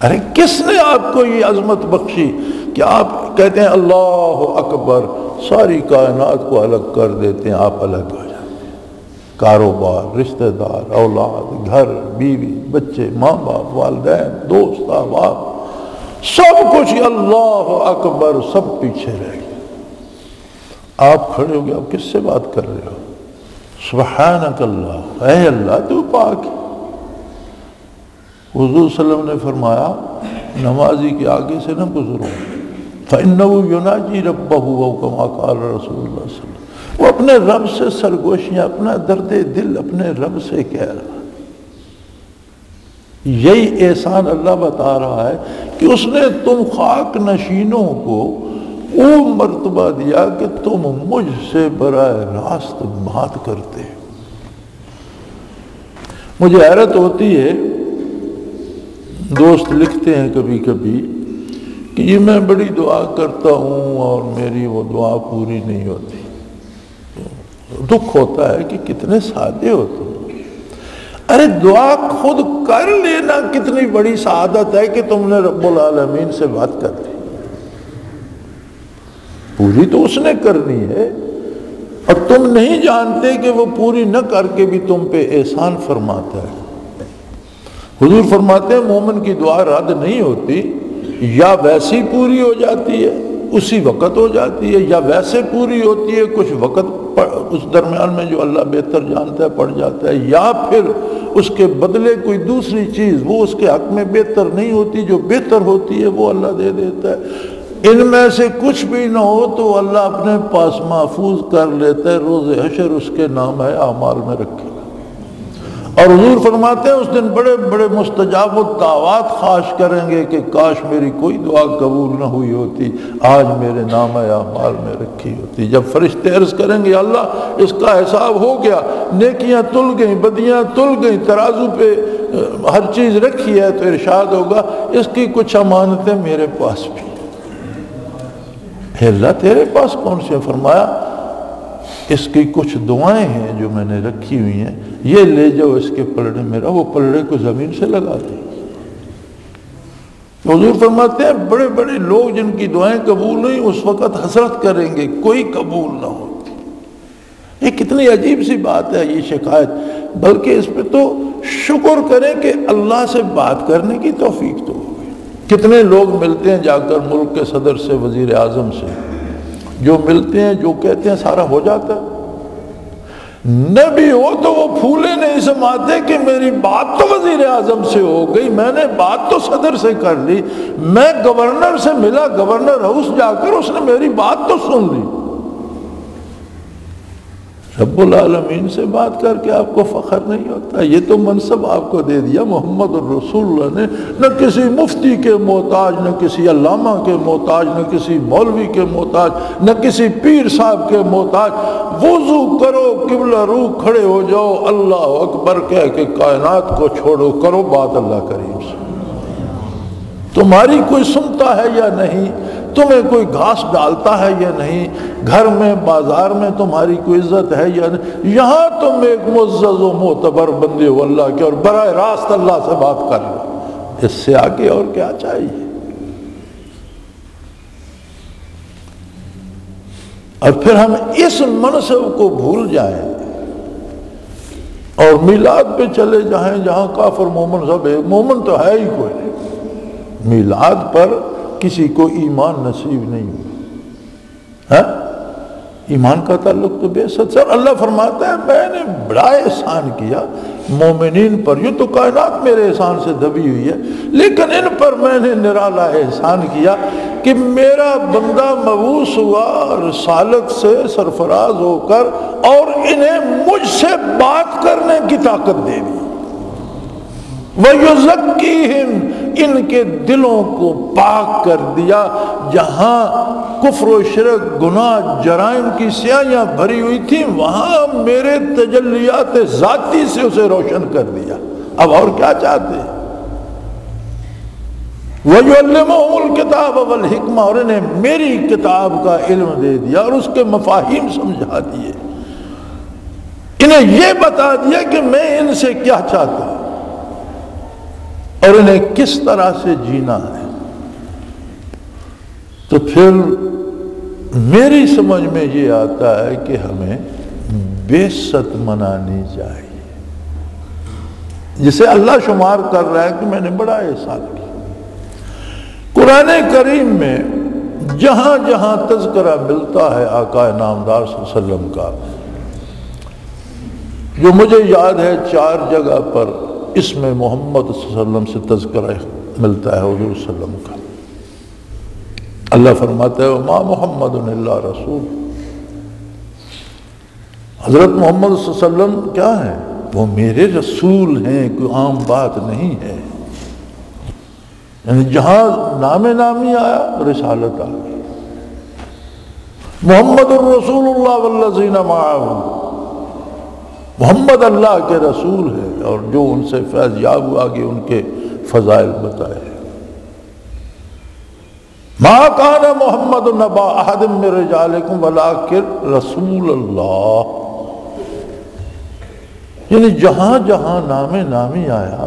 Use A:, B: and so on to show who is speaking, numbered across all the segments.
A: ارے کس نے آپ کو یہ عظمت بخشی کہ آپ کہتے ہیں اللہ اکبر، ساری کائنات کو الگ کر دیتے ہیں، آپ الگ ہو جاتے ہیں، کاروبار، رشتہ دار، اولاد، گھر، بیوی، بچے، ماں باپ، والدین، دوست، احباب، سب کچھ اللہ اکبر، سب پیچھے رہ گئے۔ آپ کھڑے ہو گئے، آپ کس سے بات کر رہے ہو؟ سبحانک اللہ، اے اللہ تو پاک ہے۔ حضور صلی اللہ علیہ وسلم نے فرمایا نمازی کے آگے سے نہ گزرو، فَإِنَّهُ يُنَاجِي رَبَّهُ أَوْ كَمَا قَالَ رسول اللہ صلی اللہ علیہ وسلم، وہ اپنے رب سے سرگوشیاں، اپنا درد دل اپنے رب سے کہہ رہا ہے۔ یہی احسان اللہ بتا رہا ہے کہ اس نے تم خاک نشینوں کو وہ مرتبہ دیا کہ تم مجھ سے براہ راست بات کرتے ہو۔ مجھے حیرت ہوتی ہے، دوست لکھتے ہیں کبھی کبھی کہ یہ میں بڑی دعا کرتا ہوں اور میری وہ دعا پوری نہیں ہوتی۔ دکھ ہوتا ہے کہ کتنے سادے ہوتے ہیں۔ ارے دعا خود کر لینا کتنی بڑی سعادت ہے کہ تم نے رب العالمین سے بات کر لی۔ پوری تو اس نے کرنی ہے، اور تم نہیں جانتے کہ وہ پوری نہ کر کے بھی تم پہ احسان فرماتا ہے۔ حضور فرماتے ہیں مومن کی دعا رد نہیں ہوتی، یا ویسی پوری ہو جاتی ہے اسی وقت ہو جاتی ہے، یا ویسے پوری ہوتی ہے کچھ وقت اس درمیان میں جو اللہ بہتر جانتا ہے پڑ جاتا ہے، یا پھر اس کے بدلے کوئی دوسری چیز وہ اس کے حق میں بہتر نہیں ہوتی، جو بہتر ہوتی ہے وہ اللہ دے دیتا ہے۔ ان میں سے کچھ بھی نہ ہو تو اللہ اپنے پاس محفوظ کر لیتا ہے، روز حشر اس کے نام ہے اعمال میں رکھے گا۔ اور حضور فرماتے ہیں اس دن بڑے بڑے مستجاب الدعوات خواہش کریں گے کہ کاش میری کوئی دعا قبول نہ ہوئی ہوتی، آج میرے نام اعمال میں رکھی ہوتی۔ جب فرشتے عرض کریں گے اللہ اس کا حساب ہو گیا، نیکیاں تل گئیں، بدیاں تل گئیں، ترازو پہ ہر چیز رکھی ہے، تو ارشاد ہوگا اس کی کچھ امانتیں میرے پاس بھی۔ اللہ تیرے پاس کون سی؟ فرمایا اس کی کچھ دعائیں ہیں جو میں نے رکھی ہوئی ہیں، یہ لے جاؤ اس کے پلڑے میں، وہ پلڑے کو زمین سے لگا دیں۔ حضور فرماتے ہیں بڑے بڑے لوگ جن کی دعائیں قبول ہوئی اس وقت حسرت کریں گے کوئی قبول نہ ہوتی۔ یہ کتنی عجیب سی بات ہے یہ شکایت، بلکہ اس پہ تو شکر کریں کہ اللہ سے بات کرنے کی توفیق تو ہو گئی۔ کتنے لوگ ملتے ہیں جا کر ملک کے صدر سے، وزیر اعظم سے، جو ملتے ہیں جو کہتے ہیں سارا ہو جاتا ہے۔ نبی ہو تو وہ پھولے نہیں سماتے کہ میری بات تو وزیر اعظم سے ہو گئی، میں نے بات تو صدر سے کر لی، میں گورنر سے ملا، گورنر ہاؤس جا کر اس نے میری بات تو سن لی۔ رب العالمین سے بات کر کے آپ کو فخر نہیں ہوتا؟ یہ تو منصب آپ کو دے دیا محمد الرسول اللہ نے، نہ کسی مفتی کے محتاج، نہ کسی علامہ کے محتاج، نہ کسی مولوی کے محتاج، نہ کسی پیر صاحب کے محتاج۔ وضو کرو، قبلہ رو کھڑے ہو جاؤ، اللہ اکبر کہہ کے کائنات کو چھوڑو، کرو بات اللہ کریم سے۔ تمہاری کوئی سنتا ہے یا نہیں، تمہیں کوئی گھاس ڈالتا ہے یا نہیں، گھر میں بازار میں تمہاری کوئی عزت ہے یا نہیں، یہاں تم ایک معزز و معتبر بندے ہو اللہ کے، اور براہ راست اللہ سے بات کر لو۔ اس سے آگے اور کیا چاہیے؟ اور پھر ہم اس منصب کو بھول جائیں اور میلاد پہ چلے جائیں جہاں کافر مومن سب ایک، مومن تو ہے ہی کوئی نہیں۔ میلاد پر کسی کو ایمان نصیب نہیں ہوا، ایمان کا تعلق تو بے حد سے۔ اللہ فرماتا ہے میں نے بڑا احسان کیا مومنین پر، یہ تو کائنات میرے احسان سے دبی ہوئی ہے، لیکن ان پر میں نے نرالا احسان کیا کہ میرا بندہ مبعوث ہوا رسالت سے سرفراز ہو کر، اور انہیں مجھ سے بات کرنے کی طاقت دے دی۔ وَيُزَكِّيهِمْ، ان کے دلوں کو پاک کر دیا، جہاں کفر و شرک، گناہ، جرائم کی سیاہیاں بھری ہوئی تھیں، وہاں میرے تجلیات ذاتی سے اسے روشن کر دیا۔ اب اور کیا چاہتے ہیں؟ وَيُعَلِّمُهُمُ الْكِتَابَ وَالْحِكْمَةَ، اور انہیں میری کتاب کا علم دے دیا اور اس کے مفاہیم سمجھا دیے، انہیں یہ بتا دیا کہ میں ان سے کیا چاہتا ہوں۔ اور انہیں کس طرح سے جینا ہے، تو پھر میری سمجھ میں یہ آتا ہے کہ ہمیں بعثت منانی چاہیے، جسے اللہ شمار کر رہا ہے کہ میں نے بڑا احسان کیا۔ قرآن کریم میں جہاں جہاں تذکرہ ملتا ہے آقا نامدار صلی اللہ علیہ وسلم کا، جو مجھے یاد ہے 4 جگہ پر اسم محمد صلی اللہ علیہ وسلم سے تذکرہ ملتا ہے حضور صلی اللہ علیہ وسلم کا۔ اللہ فرماتا ہے وَمَا مُحَمَّدٌ إِلَّا رَسُولٌ، حضرت محمد صلی اللہ علیہ وسلم کیا ہیں؟ وہ میرے رسول ہیں، کوئی عام بات نہیں ہے۔ یعنی جہاں نام نامی آیا رسالت آ گئی۔ محمد الرسول اللہ والذین معہ، محمد اللہ کے رسول ہے اور جو ان سے فیض یاب ہوا کہ ان کے فضائل بتائے۔ ما کان محمد نبا احد من رجالکم ولکن رسول اللہ، یعنی جہاں جہاں نام نامی آیا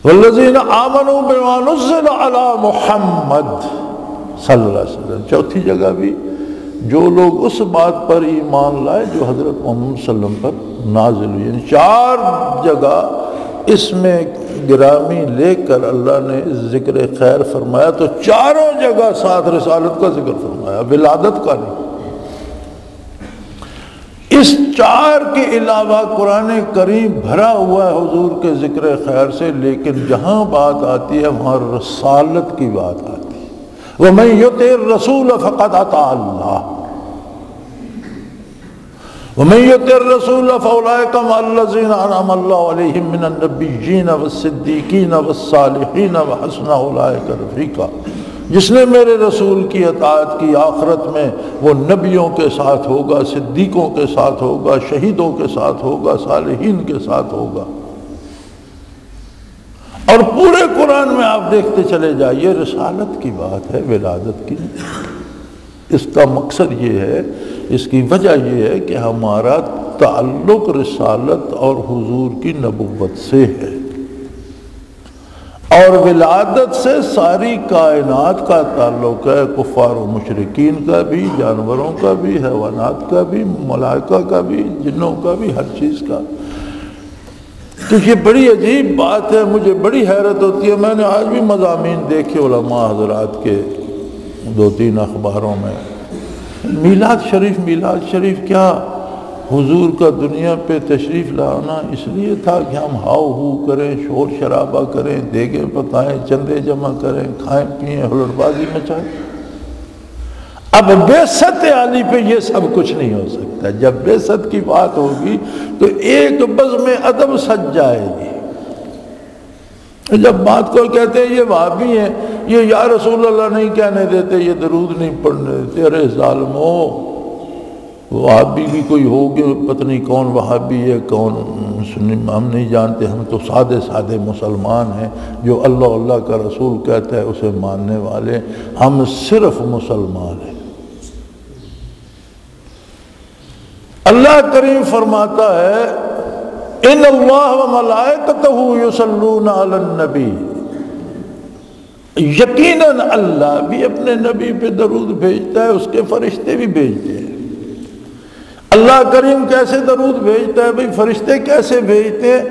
A: والذین آمنوا بما نزل علی محمد صلی اللہ علیہ وسلم، چوتھی جگہ بھی جو لوگ اس بات پر ایمان لائے جو حضرت محمد صلی اللہ علیہ وسلم پر نازل ہوئی، یعنی 4 جگہ اس میں گرامی لے کر اللہ نے ذکر خیر فرمایا، تو چاروں جگہ ساتھ رسالت کا ذکر فرمایا، ولادت کا نہیں۔ اس 4 کے علاوہ قرآن کریم بھرا ہوا ہے حضور کے ذکر خیر سے، لیکن جہاں بات آتی ہے وہاں رسالت کی بات آتی ہے۔ وَمَن يُطِعِ الرَّسُولَ فَقَدْ أَطَاعَ اللَّهَ وَمَن يُطِعِ الرَّسُولَ فَأُولَٰئِكَ مَعَ الَّذِينَ أَنْعَمَ اللَّهُ عَلَيْهِم مِّنَ النَّبِيِّينَ وَالصِّدِّيقِينَ وَالصَّالِحِينَ وَحَسُنَ أُولَٰئِكَ رَفِيقًا، جس نے میرے رسول کی اطاعت کی آخرت میں وہ نبیوں کے ساتھ ہوگا، صدیقوں کے ساتھ ہوگا، شہیدوں کے ساتھ ہوگا، صالحین کے ساتھ ہوگا۔ اور پورے قرآن میں آپ دیکھتے چلے جائیے رسالت کی بات ہے، ولادت کی نہیں۔ اس کا مقصد یہ ہے، اس کی وجہ یہ ہے کہ ہمارا تعلق رسالت اور حضور کی نبوت سے ہے، اور ولادت سے ساری کائنات کا تعلق ہے، کفار و مشرکین کا بھی، جانوروں کا بھی، حیوانات کا بھی، ملائکہ کا بھی، جنوں کا بھی، ہر چیز کا۔ تو یہ بڑی عجیب بات ہے، مجھے بڑی حیرت ہوتی ہے۔ میں نے آج بھی مضامین دیکھے علماء حضرات کے 2-3 اخباروں میں، میلاد شریف کیا حضور کا دنیا پہ تشریف لانا اس لیے تھا کہ ہم ہاؤ ہو کریں، شور شرابہ کریں، دیگیں پکائیں، چندے جمع کریں، کھائیں پیئیں، ہلڑ بازی مچائیں۔ اب بعثت علی پہ یہ سب کچھ نہیں ہو سکتا۔ جب بعثت کی بات ہوگی تو ایک بزم ادب سج جائے گی۔ جب بات کو کہتے ہیں یہ وہابی ہیں، یہ یا رسول اللہ نہیں کہنے دیتے، یہ درود نہیں پڑھنے دیتے، ارے ظالمو، وہابی بھی کوئی ہوگے، پتہ نہیں کون وہابی ہے کون سنی، ہم نہیں جانتے، ہم تو سادے مسلمان ہیں، جو اللہ کا رسول کہتا ہے اسے ماننے والے، ہم صرف مسلمان ہیں۔ اللہ کریم فرماتا ہے ان اللہ وملائکتہ یصلون علی النبی، یقیناً اللہ بھی اپنے نبی پہ درود بھیجتا ہے، اس کے فرشتے بھی بھیجتے ہیں۔ اللہ کریم کیسے درود بھیجتا ہے بھئی، فرشتے کیسے بھیجتے ہیں؟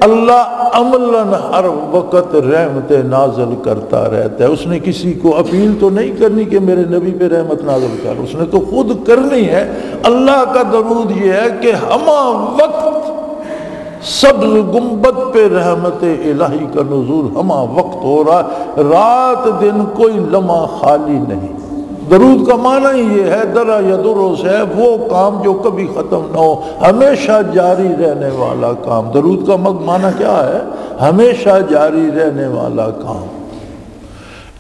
A: اللہ عملاً ہر وقت رحمت نازل کرتا رہتا ہے۔ اس نے کسی کو اپیل تو نہیں کرنی کہ میرے نبی پہ رحمت نازل کر، اس نے تو خود کرنی ہے۔ اللہ کا درود یہ ہے کہ ہمہ وقت سبز گنبد پہ رحمت الہی کا نزول ہمہ وقت ہو رہا ہے، رات دن کوئی لمحہ خالی نہیں۔ درود کا معنی ہی یہ ہے، درا یدرو سے ہے وہ کام جو کبھی ختم نہ ہو، ہمیشہ جاری رہنے والا کام۔ درود کا معنی کیا ہے؟ ہمیشہ جاری رہنے والا کام۔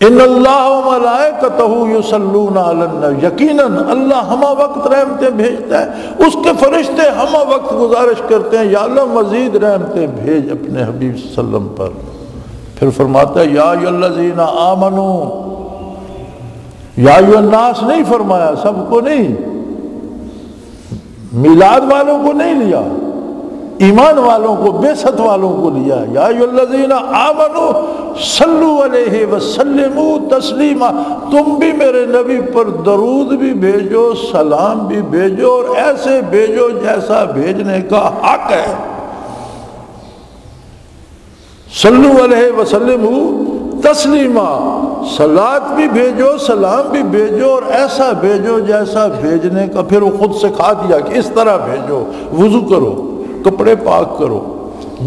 A: ان اللہ وملائکتہ یصلون علی النبی، یقیناً اللہ ہمہ وقت رحمتیں بھیجتا ہے، اس کے فرشتے ہمہ وقت گزارش کرتے ہیں یا اللہ مزید رحمتیں بھیج اپنے حبیب صلی اللہ علیہ وسلم پر۔ پھر فرماتا ہے یا ایھا الذین آمنوا، یا ایھا الناس نہیں فرمایا، سب کو نہیں، میلاد والوں کو نہیں لیا، ایمان والوں کو، بعثت والوں کو لیا، یا ایھا آمنو صلو علیہ وسلموا تسلیما، تم بھی میرے نبی پر درود بھی بھیجو، سلام بھی بھیجو، اور ایسے بھیجو جیسا بھیجنے کا حق ہے۔ صلو علیہ وسلموا تسلیما، صلات بھی بھیجو، سلام بھی بھیجو، اور ایسا بھیجو جیسا بھیجنے کا۔ پھر وہ خود سکھا دیا کہ اس طرح بھیجو، وضو کرو، کپڑے پاک کرو،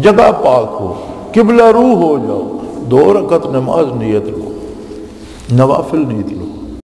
A: جگہ پاک ہو، قبلہ رو ہو جاؤ، 2 رکعت نماز نیت لو، نوافل نیت لو۔